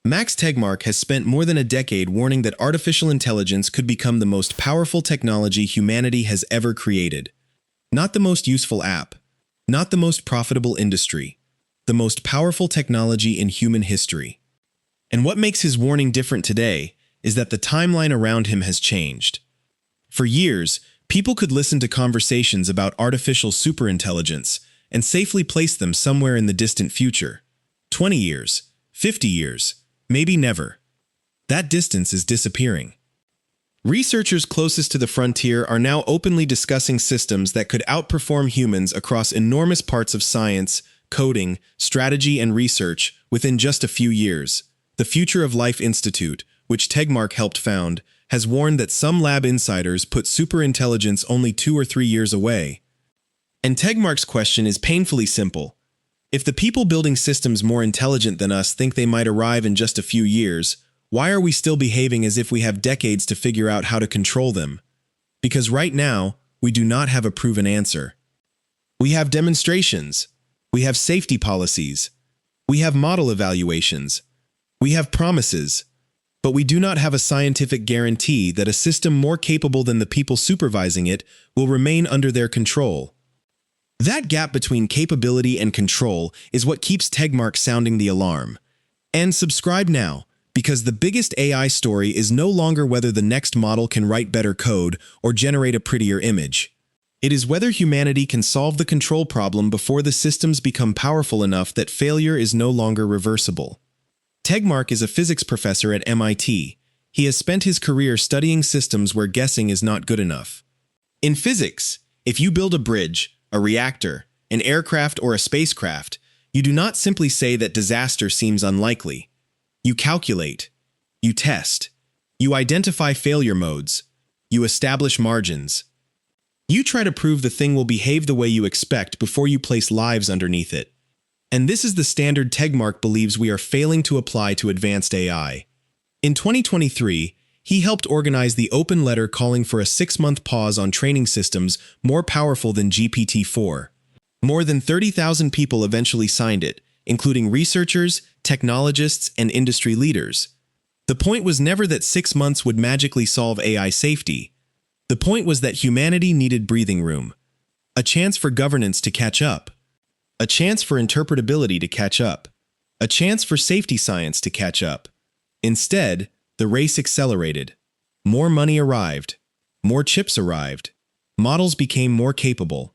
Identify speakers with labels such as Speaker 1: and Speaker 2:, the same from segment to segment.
Speaker 1: Max Tegmark has spent more than a decade warning that artificial intelligence could become the most powerful technology humanity has ever created. Not the most useful app, not the most profitable industry, the most powerful technology in human history. And what makes his warning different today is that the timeline around him has changed. For years, people could listen to conversations about artificial superintelligence and safely place them somewhere in the distant future. 20 years, 50 years, maybe never. That distance is disappearing. Researchers closest to the frontier are now openly discussing systems that could outperform humans across enormous parts of science, coding, strategy, and research within just a few years. The Future of Life Institute, which Tegmark helped found, has warned that some lab insiders put superintelligence only 2 or 3 years away. And Tegmark's question is painfully simple. If the people building systems more intelligent than us think they might arrive in just a few years, why are we still behaving as if we have decades to figure out how to control them? Because right now, we do not have a proven answer. We have demonstrations. We have safety policies. We have model evaluations. We have promises. But we do not have a scientific guarantee that a system more capable than the people supervising it will remain under their control. That gap between capability and control is what keeps Tegmark sounding the alarm. And subscribe now, because the biggest AI story is no longer whether the next model can write better code or generate a prettier image. It is whether humanity can solve the control problem before the systems become powerful enough that failure is no longer reversible. Tegmark is a physics professor at MIT. He has spent his career studying systems where guessing is not good enough. In physics, if you build a bridge, a reactor, an aircraft, or a spacecraft, you do not simply say that disaster seems unlikely. You calculate. You test. You identify failure modes. You establish margins. You try to prove the thing will behave the way you expect before you place lives underneath it. And this is the standard Tegmark believes we are failing to apply to advanced AI. In 2023, he helped organize the open letter calling for a 6-month pause on training systems more powerful than GPT-4. More than 30,000 people eventually signed it, including researchers, technologists, and industry leaders. The point was never that 6 months would magically solve AI safety. The point was that humanity needed breathing room, a chance for governance to catch up, a chance for interpretability to catch up, a chance for safety science to catch up. Instead, the race accelerated. More money arrived. More chips arrived. Models became more capable.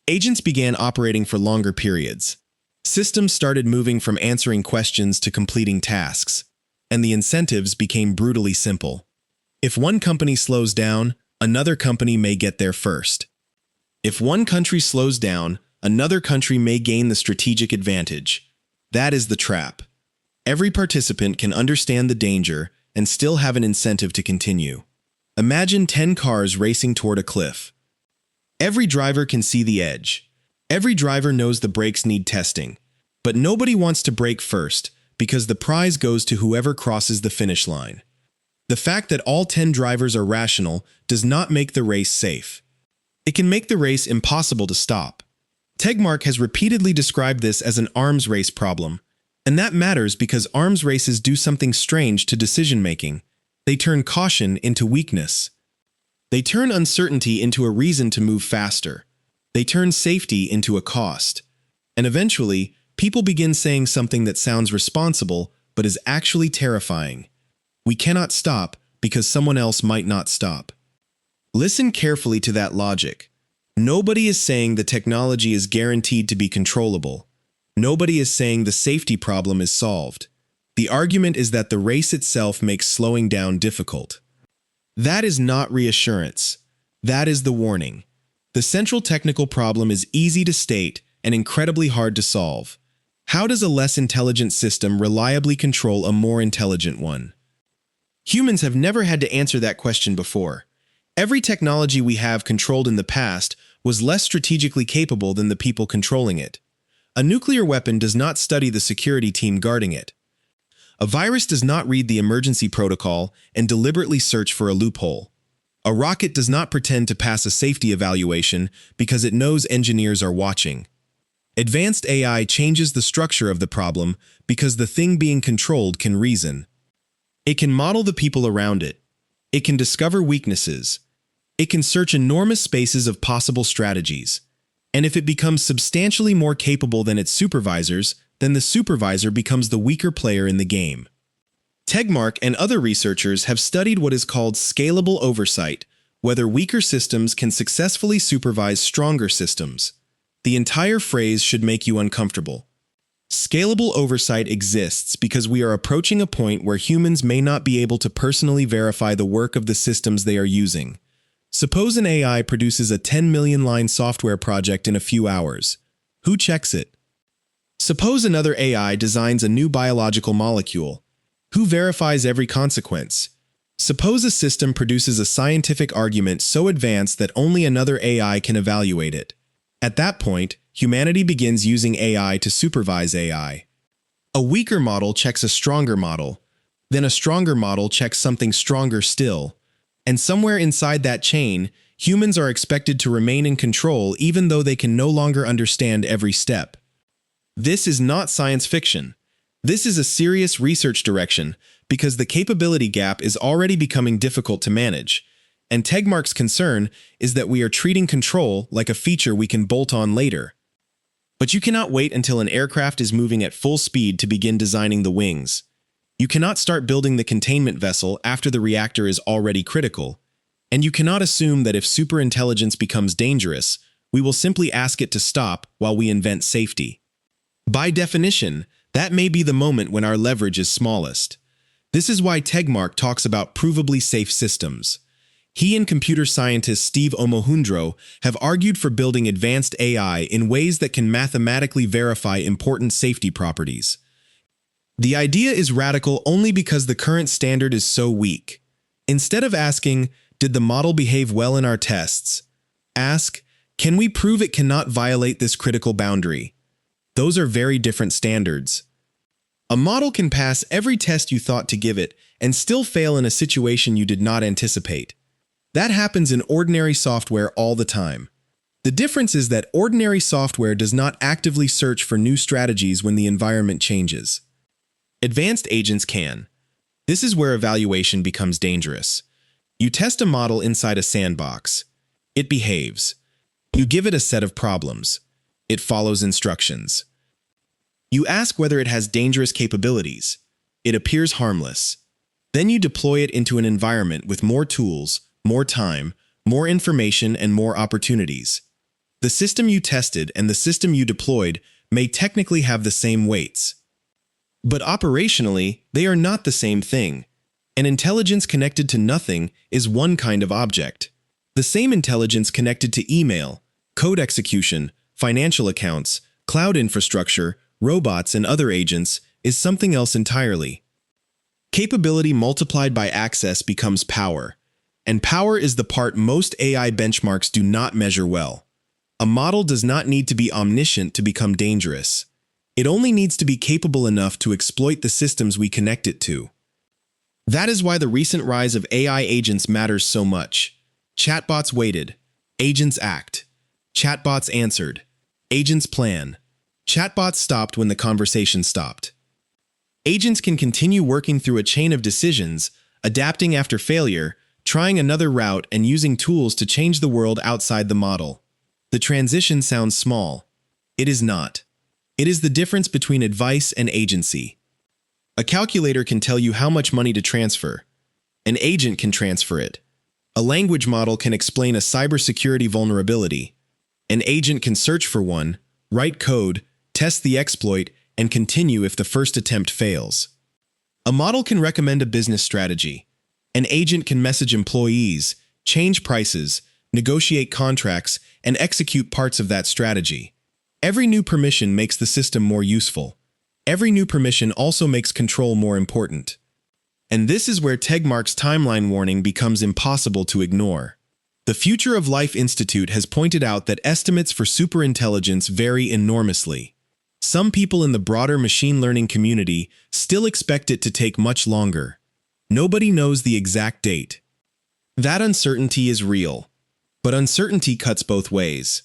Speaker 1: Agents began operating for longer periods. Systems started moving from answering questions to completing tasks, and the incentives became brutally simple. If one company slows down, another company may get there first. If one country slows down, another country may gain the strategic advantage. That is the trap. Every participant can understand the danger and still have an incentive to continue. Imagine 10 cars racing toward a cliff. Every driver can see the edge. Every driver knows the brakes need testing. But nobody wants to brake first because the prize goes to whoever crosses the finish line. The fact that all 10 drivers are rational does not make the race safe. It can make the race impossible to stop. Tegmark has repeatedly described this as an arms race problem. And that matters because arms races do something strange to decision-making. They turn caution into weakness. They turn uncertainty into a reason to move faster. They turn safety into a cost. And eventually, people begin saying something that sounds responsible but is actually terrifying. We cannot stop because someone else might not stop. Listen carefully to that logic. Nobody is saying the technology is guaranteed to be controllable. Nobody is saying the safety problem is solved. The argument is that the race itself makes slowing down difficult. That is not reassurance. That is the warning. The central technical problem is easy to state and incredibly hard to solve. How does a less intelligent system reliably control a more intelligent one? Humans have never had to answer that question before. Every technology we have controlled in the past was less strategically capable than the people controlling it. A nuclear weapon does not study the security team guarding it. A virus does not read the emergency protocol and deliberately search for a loophole. A rocket does not pretend to pass a safety evaluation because it knows engineers are watching. Advanced AI changes the structure of the problem because the thing being controlled can reason. It can model the people around it. It can discover weaknesses. It can search enormous spaces of possible strategies. And if it becomes substantially more capable than its supervisors, then the supervisor becomes the weaker player in the game. Tegmark and other researchers have studied what is called scalable oversight, whether weaker systems can successfully supervise stronger systems. The entire phrase should make you uncomfortable. Scalable oversight exists because we are approaching a point where humans may not be able to personally verify the work of the systems they are using. Suppose an AI produces a 10 million-line software project in a few hours. Who checks it? Suppose another AI designs a new biological molecule. Who verifies every consequence? Suppose a system produces a scientific argument so advanced that only another AI can evaluate it. At that point, humanity begins using AI to supervise AI. A weaker model checks a stronger model, then a stronger model checks something stronger still, and somewhere inside that chain, humans are expected to remain in control even though they can no longer understand every step. This is not science fiction. This is a serious research direction because the capability gap is already becoming difficult to manage, and Tegmark's concern is that we are treating control like a feature we can bolt on later. But you cannot wait until an aircraft is moving at full speed to begin designing the wings. You cannot start building the containment vessel after the reactor is already critical, and you cannot assume that if superintelligence becomes dangerous, we will simply ask it to stop while we invent safety. By definition, that may be the moment when our leverage is smallest. This is why Tegmark talks about provably safe systems. He and computer scientist Steve Omohundro have argued for building advanced AI in ways that can mathematically verify important safety properties. The idea is radical only because the current standard is so weak. Instead of asking, did the model behave well in our tests? Ask, can we prove it cannot violate this critical boundary? Those are very different standards. A model can pass every test you thought to give it and still fail in a situation you did not anticipate. That happens in ordinary software all the time. The difference is that ordinary software does not actively search for new strategies when the environment changes. Advanced agents can. This is where evaluation becomes dangerous. You test a model inside a sandbox. It behaves. You give it a set of problems. It follows instructions. You ask whether it has dangerous capabilities. It appears harmless. Then you deploy it into an environment with more tools, more time, more information, and more opportunities. The system you tested and the system you deployed may technically have the same weights. But operationally, they are not the same thing. An intelligence connected to nothing is one kind of object. The same intelligence connected to email, code execution, financial accounts, cloud infrastructure, robots, and other agents is something else entirely. Capability multiplied by access becomes power. And power is the part most AI benchmarks do not measure well. A model does not need to be omniscient to become dangerous. It only needs to be capable enough to exploit the systems we connect it to. That is why the recent rise of AI agents matters so much. Chatbots waited. Agents act. Chatbots answered. Agents plan. Chatbots stopped when the conversation stopped. Agents can continue working through a chain of decisions, adapting after failure, trying another route, and using tools to change the world outside the model. The transition sounds small. It is not. It is the difference between advice and agency. A calculator can tell you how much money to transfer. An agent can transfer it. A language model can explain a cybersecurity vulnerability. An agent can search for one, write code, test the exploit, and continue if the first attempt fails. A model can recommend a business strategy. An agent can message employees, change prices, negotiate contracts, and execute parts of that strategy. Every new permission makes the system more useful. Every new permission also makes control more important. And this is where Tegmark's timeline warning becomes impossible to ignore. The Future of Life Institute has pointed out that estimates for superintelligence vary enormously. Some people in the broader machine learning community still expect it to take much longer. Nobody knows the exact date. That uncertainty is real. But uncertainty cuts both ways.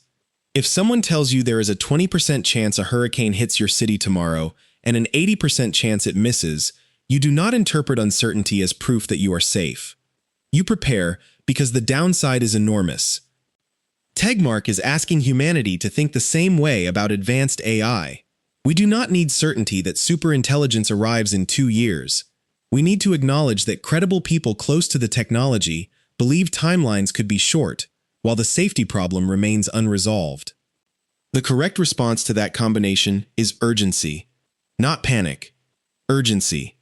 Speaker 1: If someone tells you there is a 20% chance a hurricane hits your city tomorrow and an 80% chance it misses, you do not interpret uncertainty as proof that you are safe. You prepare because the downside is enormous. Tegmark is asking humanity to think the same way about advanced AI. We do not need certainty that superintelligence arrives in 2 years. We need to acknowledge that credible people close to the technology believe timelines could be short, while the safety problem remains unresolved. The correct response to that combination is urgency, not panic. Urgency.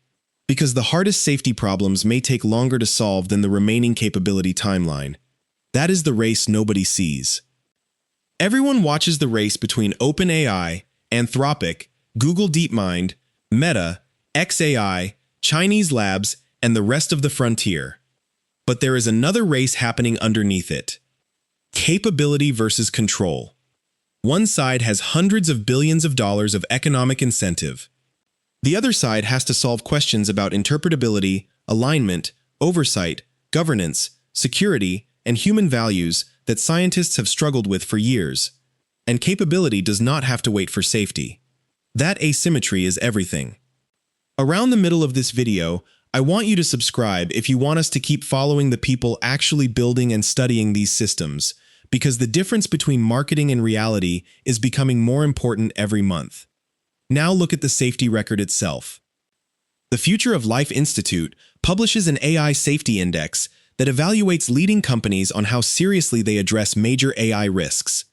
Speaker 1: Because the hardest safety problems may take longer to solve than the remaining capability timeline. That is the race nobody sees. Everyone watches the race between OpenAI, Anthropic, Google DeepMind, Meta, xAI, Chinese labs, and the rest of the frontier. But there is another race happening underneath it. Capability versus control. One side has hundreds of billions of dollars of economic incentive. The other side has to solve questions about interpretability, alignment, oversight, governance, security, and human values that scientists have struggled with for years. And capability does not have to wait for safety. That asymmetry is everything. Around the middle of this video, I want you to subscribe if you want us to keep following the people actually building and studying these systems, because the difference between marketing and reality is becoming more important every month. Now look at the safety record itself. The Future of Life Institute publishes an AI safety index that evaluates leading companies on how seriously they address major AI risks.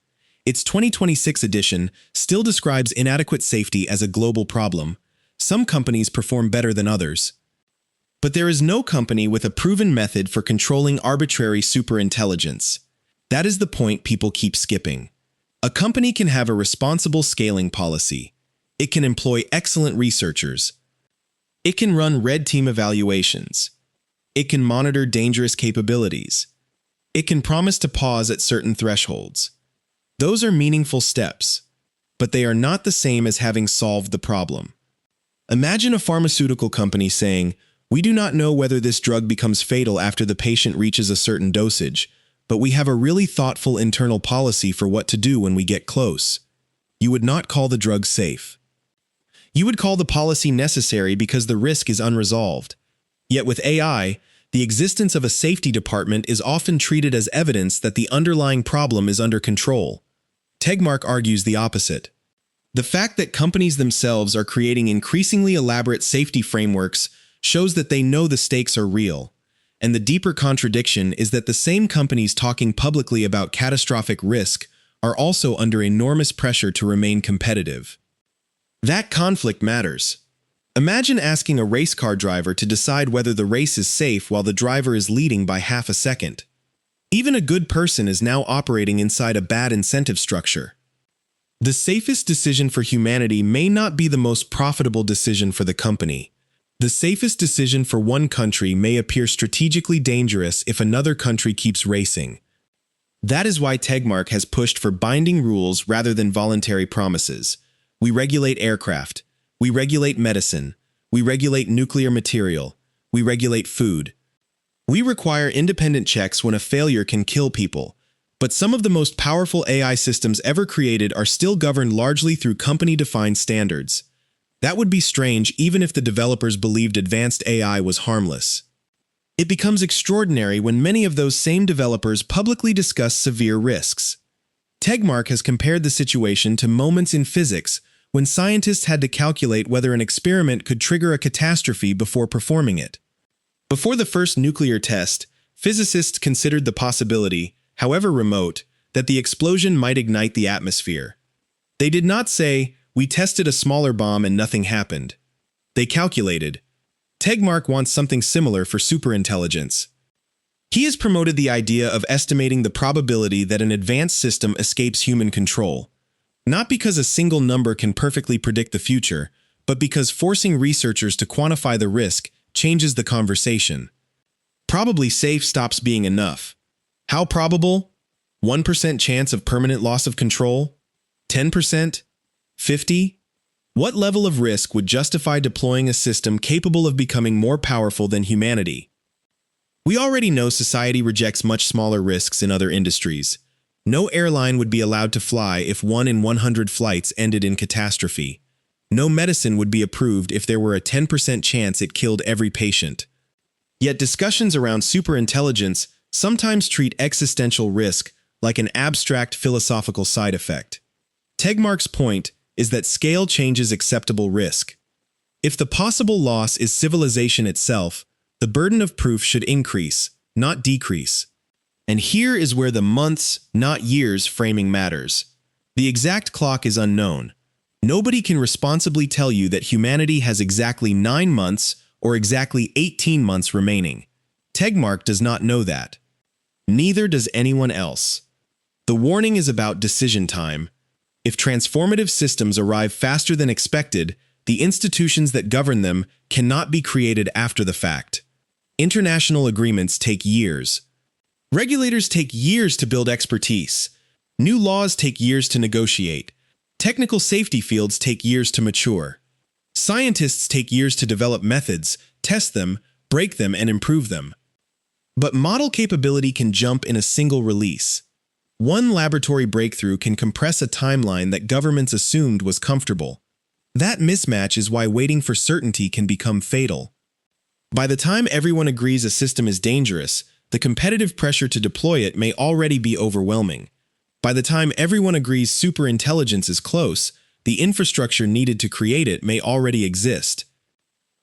Speaker 1: Its 2026 edition still describes inadequate safety as a global problem. Some companies perform better than others. But there is no company with a proven method for controlling arbitrary superintelligence. That is the point people keep skipping. A company can have a responsible scaling policy. It can employ excellent researchers. It can run red team evaluations. It can monitor dangerous capabilities. It can promise to pause at certain thresholds. Those are meaningful steps, but they are not the same as having solved the problem. Imagine a pharmaceutical company saying, "We do not know whether this drug becomes fatal after the patient reaches a certain dosage, but we have a really thoughtful internal policy for what to do when we get close." You would not call the drug safe. You would call the policy necessary because the risk is unresolved. Yet with AI, the existence of a safety department is often treated as evidence that the underlying problem is under control. Tegmark argues the opposite. The fact that companies themselves are creating increasingly elaborate safety frameworks shows that they know the stakes are real. And the deeper contradiction is that the same companies talking publicly about catastrophic risk are also under enormous pressure to remain competitive. That conflict matters. Imagine asking a race car driver to decide whether the race is safe while the driver is leading by half a second. Even a good person is now operating inside a bad incentive structure. The safest decision for humanity may not be the most profitable decision for the company. The safest decision for one country may appear strategically dangerous if another country keeps racing. That is why Tegmark has pushed for binding rules rather than voluntary promises. We regulate aircraft. We regulate medicine. We regulate nuclear material. We regulate food. We require independent checks when a failure can kill people. But some of the most powerful AI systems ever created are still governed largely through company-defined standards. That would be strange even if the developers believed advanced AI was harmless. It becomes extraordinary when many of those same developers publicly discuss severe risks. Tegmark has compared the situation to moments in physics when scientists had to calculate whether an experiment could trigger a catastrophe before performing it. Before the first nuclear test, physicists considered the possibility, however remote, that the explosion might ignite the atmosphere. They did not say, "We tested a smaller bomb and nothing happened." They calculated. Tegmark wants something similar for superintelligence. He has promoted the idea of estimating the probability that an advanced system escapes human control. Not because a single number can perfectly predict the future, but because forcing researchers to quantify the risk changes the conversation. Probably safe stops being enough. How probable? 1% chance of permanent loss of control? 10%? 50? What level of risk would justify deploying a system capable of becoming more powerful than humanity? We already know society rejects much smaller risks in other industries. No airline would be allowed to fly if 1 in 100 flights ended in catastrophe. No medicine would be approved if there were a 10% chance it killed every patient. Yet discussions around superintelligence sometimes treat existential risk like an abstract philosophical side effect. Tegmark's point is that scale changes acceptable risk. If the possible loss is civilization itself, the burden of proof should increase, not decrease. And here is where the months, not years, framing matters. The exact clock is unknown. Nobody can responsibly tell you that humanity has exactly 9 months or exactly 18 months remaining. Tegmark does not know that. Neither does anyone else. The warning is about decision time. If transformative systems arrive faster than expected, the institutions that govern them cannot be created after the fact. International agreements take years. Regulators take years to build expertise. New laws take years to negotiate. Technical safety fields take years to mature. Scientists take years to develop methods, test them, break them, and improve them. But model capability can jump in a single release. One laboratory breakthrough can compress a timeline that governments assumed was comfortable. That mismatch is why waiting for certainty can become fatal. By the time everyone agrees a system is dangerous, the competitive pressure to deploy it may already be overwhelming. By the time everyone agrees superintelligence is close, the infrastructure needed to create it may already exist.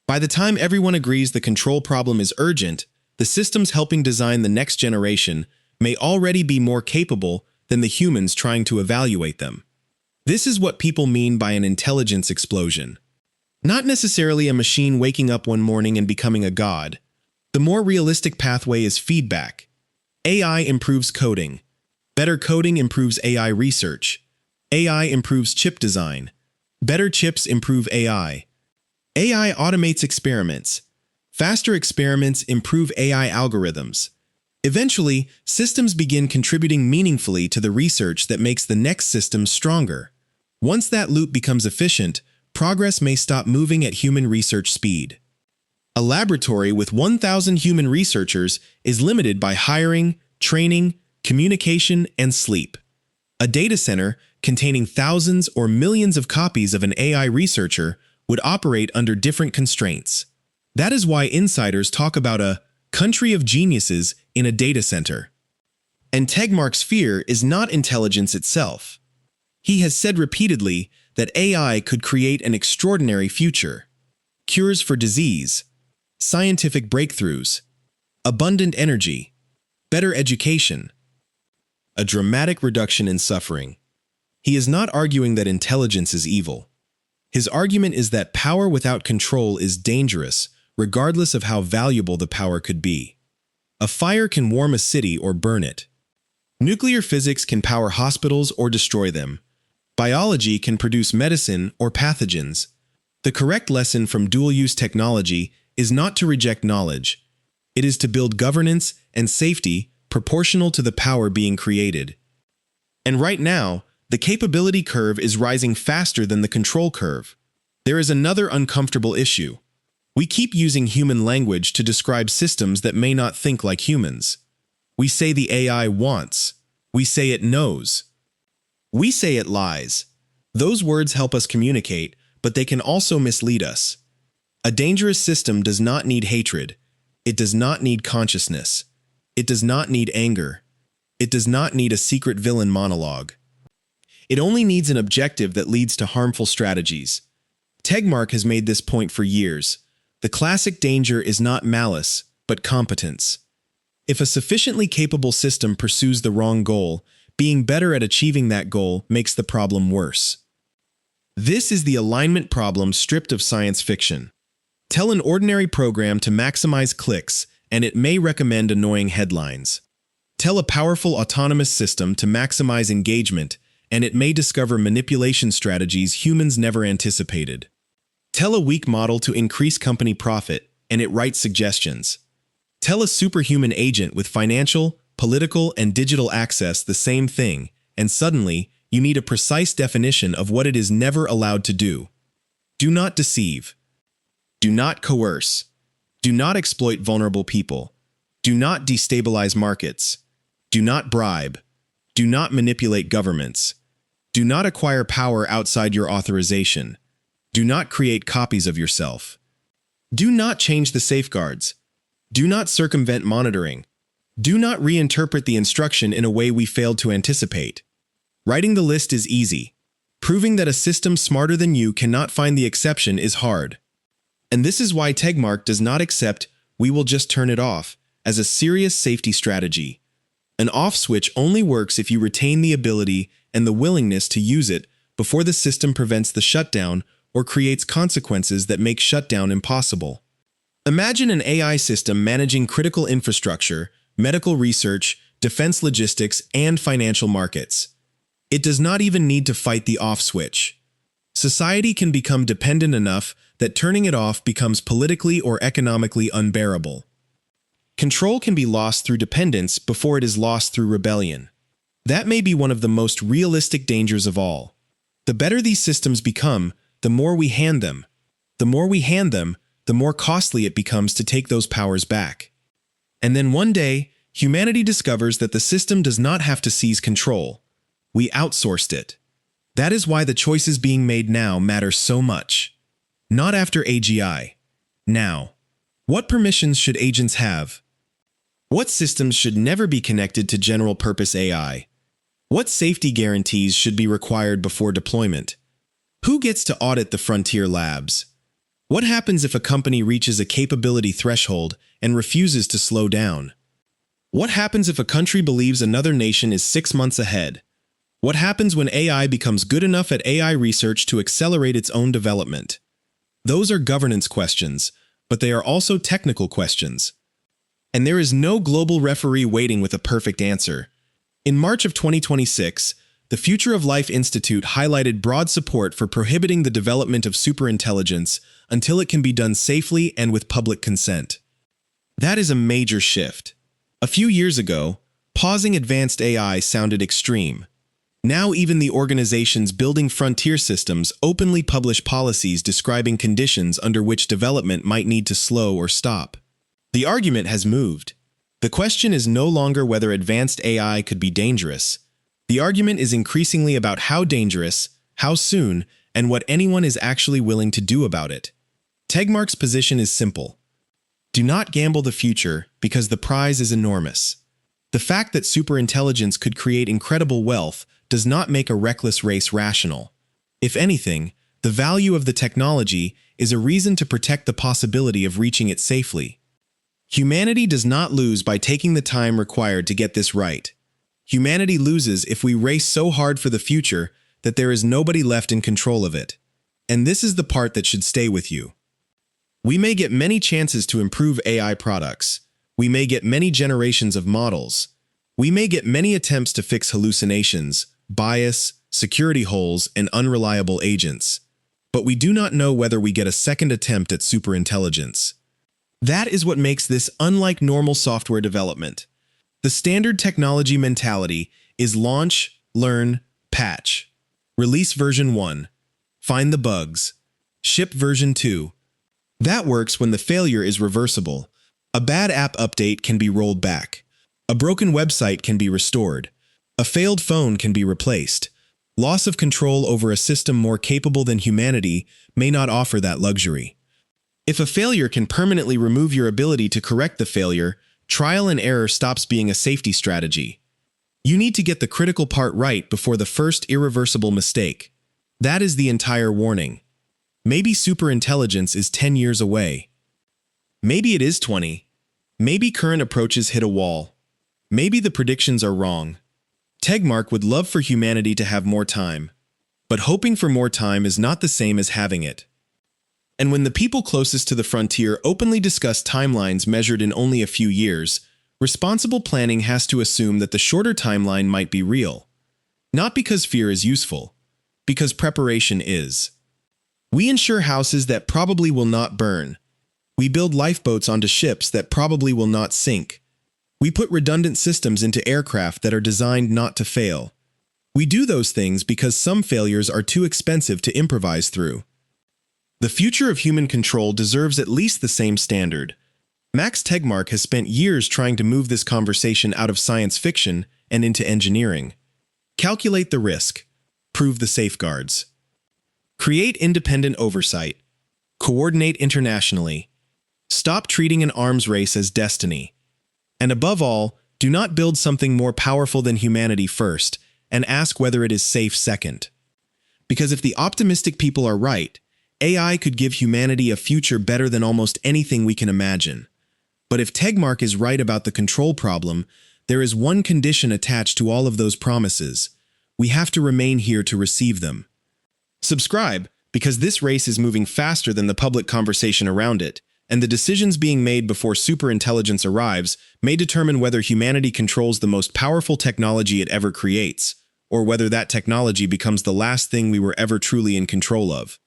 Speaker 1: By the time everyone agrees the control problem is urgent, the systems helping design the next generation may already be more capable than the humans trying to evaluate them. This is what people mean by an intelligence explosion. Not necessarily a machine waking up one morning and becoming a god. The more realistic pathway is feedback. AI improves coding. Better coding improves AI research. AI improves chip design. Better chips improve AI. AI automates experiments. Faster experiments improve AI algorithms. Eventually, systems begin contributing meaningfully to the research that makes the next system stronger. Once that loop becomes efficient, progress may stop moving at human research speed. A laboratory with 1,000 human researchers is limited by hiring, training, communication, and sleep. A data center containing thousands or millions of copies of an AI researcher would operate under different constraints. That is why insiders talk about a country of geniuses in a data center. And Tegmark's fear is not intelligence itself. He has said repeatedly that AI could create an extraordinary future. Cures for disease, scientific breakthroughs, abundant energy, better education, a dramatic reduction in suffering. He is not arguing that intelligence is evil. His argument is that power without control is dangerous, regardless of how valuable the power could be. A fire can warm a city or burn it. Nuclear physics can power hospitals or destroy them. Biology can produce medicine or pathogens. The correct lesson from dual-use technology is not to reject knowledge. It is to build governance and safety proportional to the power being created. And right now, the capability curve is rising faster than the control curve. There is another uncomfortable issue. We keep using human language to describe systems that may not think like humans. We say the AI wants. We say it knows. We say it lies. Those words help us communicate, but they can also mislead us. A dangerous system does not need hatred. It does not need consciousness. It does not need anger. It does not need a secret villain monologue. It only needs an objective that leads to harmful strategies. Tegmark has made this point for years. The classic danger is not malice, but competence. If a sufficiently capable system pursues the wrong goal, being better at achieving that goal makes the problem worse. This is the alignment problem stripped of science fiction. Tell an ordinary program to maximize clicks, and it may recommend annoying headlines. Tell a powerful autonomous system to maximize engagement, and it may discover manipulation strategies humans never anticipated. Tell a weak model to increase company profit, and it writes suggestions. Tell a superhuman agent with financial, political, and digital access the same thing, and suddenly, you need a precise definition of what it is never allowed to do. Do not deceive. Do not coerce. Do not exploit vulnerable people. Do not destabilize markets. Do not bribe. Do not manipulate governments. Do not acquire power outside your authorization. Do not create copies of yourself. Do not change the safeguards. Do not circumvent monitoring. Do not reinterpret the instruction in a way we failed to anticipate. Writing the list is easy. Proving that a system smarter than you cannot find the exception is hard. And this is why Tegmark does not accept "we will just turn it off" as a serious safety strategy. An off switch only works if you retain the ability and the willingness to use it before the system prevents the shutdown or creates consequences that make shutdown impossible. Imagine an AI system managing critical infrastructure, medical research, defense logistics, and financial markets. It does not even need to fight the off switch. Society can become dependent enough that turning it off becomes politically or economically unbearable. Control can be lost through dependence before it is lost through rebellion. That may be one of the most realistic dangers of all. The better these systems become, the more we hand them. The more we hand them, the more costly it becomes to take those powers back. And then one day, humanity discovers that the system does not have to seize control. We outsourced it. That is why the choices being made now matter so much. Not after AGI. Now. What permissions should agents have? What systems should never be connected to general-purpose AI? What safety guarantees should be required before deployment? Who gets to audit the frontier labs? What happens if a company reaches a capability threshold and refuses to slow down? What happens if a country believes another nation is 6 months ahead? What happens when AI becomes good enough at AI research to accelerate its own development? Those are governance questions, but they are also technical questions. And there is no global referee waiting with a perfect answer. In March of 2026, the Future of Life Institute highlighted broad support for prohibiting the development of superintelligence until it can be done safely and with public consent. That is a major shift. A few years ago, pausing advanced AI sounded extreme. Now even the organizations building frontier systems openly publish policies describing conditions under which development might need to slow or stop. The argument has moved. The question is no longer whether advanced AI could be dangerous. The argument is increasingly about how dangerous, how soon, and what anyone is actually willing to do about it. Tegmark's position is simple. Do not gamble the future because the prize is enormous. The fact that superintelligence could create incredible wealth does not make a reckless race rational. If anything, the value of the technology is a reason to protect the possibility of reaching it safely. Humanity does not lose by taking the time required to get this right. Humanity loses if we race so hard for the future that there is nobody left in control of it. And this is the part that should stay with you. We may get many chances to improve AI products. We may get many generations of models. We may get many attempts to fix hallucinations, bias, security holes, and unreliable agents. But we do not know whether we get a second attempt at superintelligence. That is what makes this unlike normal software development. The standard technology mentality is launch, learn, patch. Release version 1. Find the bugs. Ship version 2. That works when the failure is reversible. A bad app update can be rolled back. A broken website can be restored. A failed phone can be replaced. Loss of control over a system more capable than humanity may not offer that luxury. If a failure can permanently remove your ability to correct the failure, trial and error stops being a safety strategy. You need to get the critical part right before the first irreversible mistake. That is the entire warning. Maybe superintelligence is 10 years away. Maybe it is 20. Maybe current approaches hit a wall. Maybe the predictions are wrong. Tegmark would love for humanity to have more time. But hoping for more time is not the same as having it. And when the people closest to the frontier openly discuss timelines measured in only a few years, responsible planning has to assume that the shorter timeline might be real. Not because fear is useful, because preparation is. We insure houses that probably will not burn. We build lifeboats onto ships that probably will not sink. We put redundant systems into aircraft that are designed not to fail. We do those things because some failures are too expensive to improvise through. The future of human control deserves at least the same standard. Max Tegmark has spent years trying to move this conversation out of science fiction and into engineering. Calculate the risk. Prove the safeguards. Create independent oversight. Coordinate internationally. Stop treating an arms race as destiny. And above all, do not build something more powerful than humanity first, and ask whether it is safe second. Because if the optimistic people are right, AI could give humanity a future better than almost anything we can imagine. But if Tegmark is right about the control problem, there is one condition attached to all of those promises. We have to remain here to receive them. Subscribe, because this race is moving faster than the public conversation around it, and the decisions being made before superintelligence arrives may determine whether humanity controls the most powerful technology it ever creates, or whether that technology becomes the last thing we were ever truly in control of.